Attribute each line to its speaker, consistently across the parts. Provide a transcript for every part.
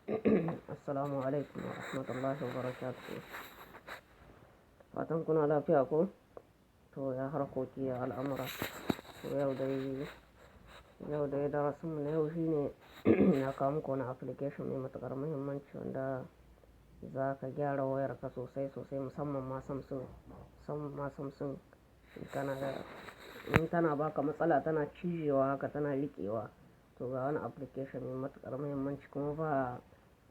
Speaker 1: Assalamu alaikum wa rahmatullahi wa barakatuhu. Fatan kuna lafiya ko? To ya harkoki ya al'amura. To yau dai darasinmu na yau shine na kawo muku wani application mai matuƙar muhimmanci wanda za ka gyara wayarka sosai sosai musamman ma Samsung in tana baka matsala tana cijewa haka tana liƙewa. To ga wani application mai matuƙar muhimmanci kuma ba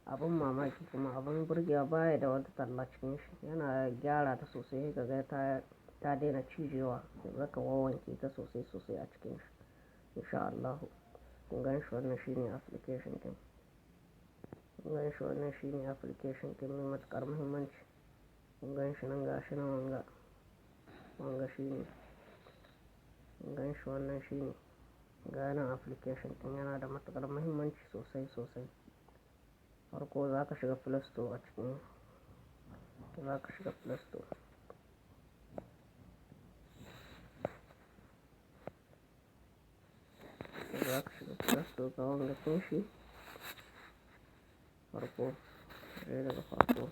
Speaker 1: abin mamaki kuma abin burgewa baya da wata talla cikin shi, yana gyara ta sosai ka ga ta daina cijewa, zaka wanke ta sosai sosai a cikin shi insha Allah. Kun gan shi wannan shine application ɗin. Mai matuƙar muhimmanci. Kun gan shi nan ga shi nan wanga shine. Kun gan shi wannan shine. Ga nan application ɗin yana da matuƙar muhimmanci sosai sosai. Farko za ka shiga Play Store a cikin za ka shiga Play Store. Za ka shiga Play Store ga wanga ɗin shi. Farko, sai daga farko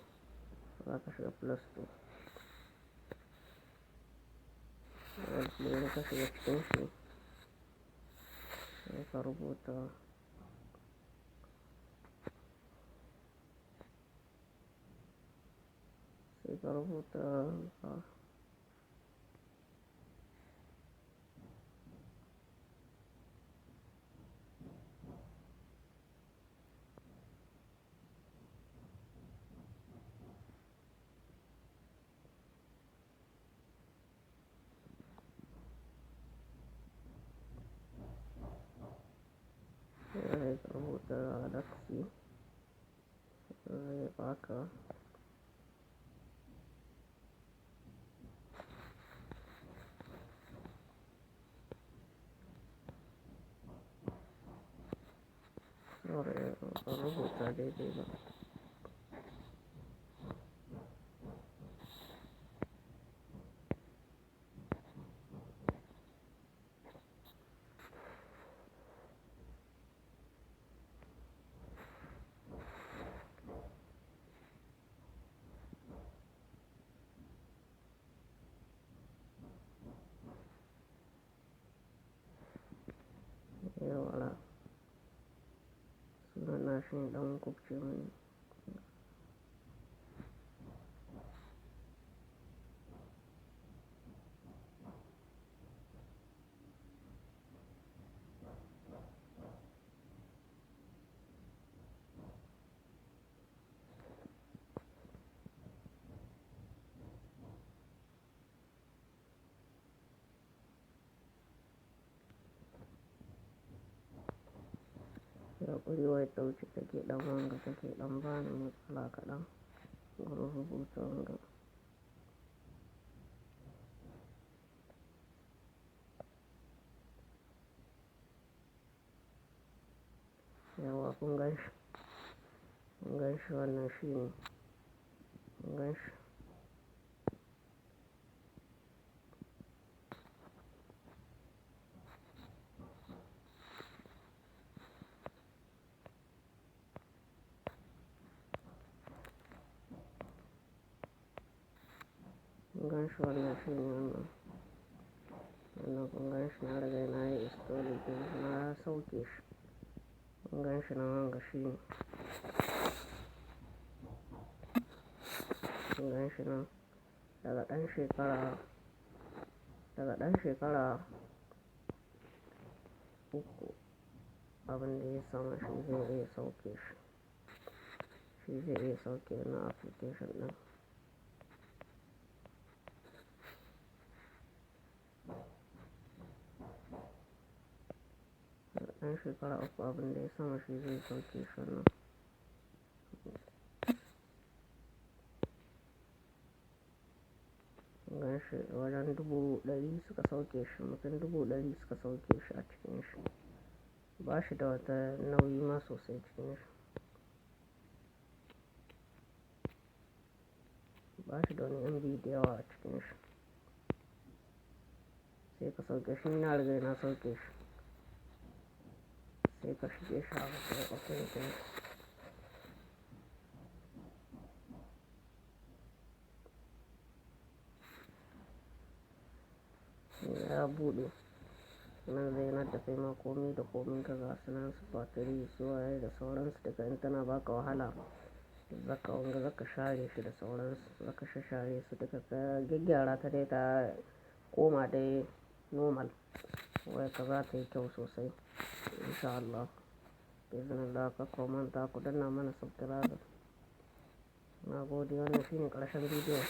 Speaker 1: za ka shiga Play Store. Idan ka shiga cikin shi, sai ka rubuta Galaxy, zai baka rubuta daidai ba. Yawwa, sunan nashi ne ɗan kubce mini. Ya ƙuri wai ɗauki take ɗan wanga take ɗan bani matsala kaɗan gurin rubuta wanga. Yawwa kun gan shi wannan shine. Kun gan shi. Kun gan shi wannan shine wannan. Wannan kun gan shi na riga na yi installing ɗin shi na sauke shi. Kun gan shi nan wanga shine. Kun gan shi nan daga ɗan shekara uku abin da ya sama shi zai iya sauke shi. Shi zai iya sauke wannan application ɗin. Ɗan shekara uku abin da ya sama shi zai sauke shi wannan. Kun gan shi wajen 100,000 suka sauke shi, mutum 100,000 suka sauke shi a cikin shi. Ba shi da wata nauyi ma sosai cikin shi. Ba shi da wani MB da yawa a cikin shi. Sai ka sauke shi, ni na riga na sauke shi. Sai ka shige shi haka sai ka open ɗin shi. ya buɗe. Nan zai na tafi ma komi da komin ka ga sunan su batiri su waye da sauransu daga in tana baka wahala. Zaka wanga zaka share shi da sauransu, zaka shashare su duka ka gyaggyara ta dai ta koma dai normal. Wayarka za ta yi kyau sosai in sha Allah. Bi'iznillah kar ku manta ku danna mana subscribe. Na gode wannan shine ƙarshen bidiyon.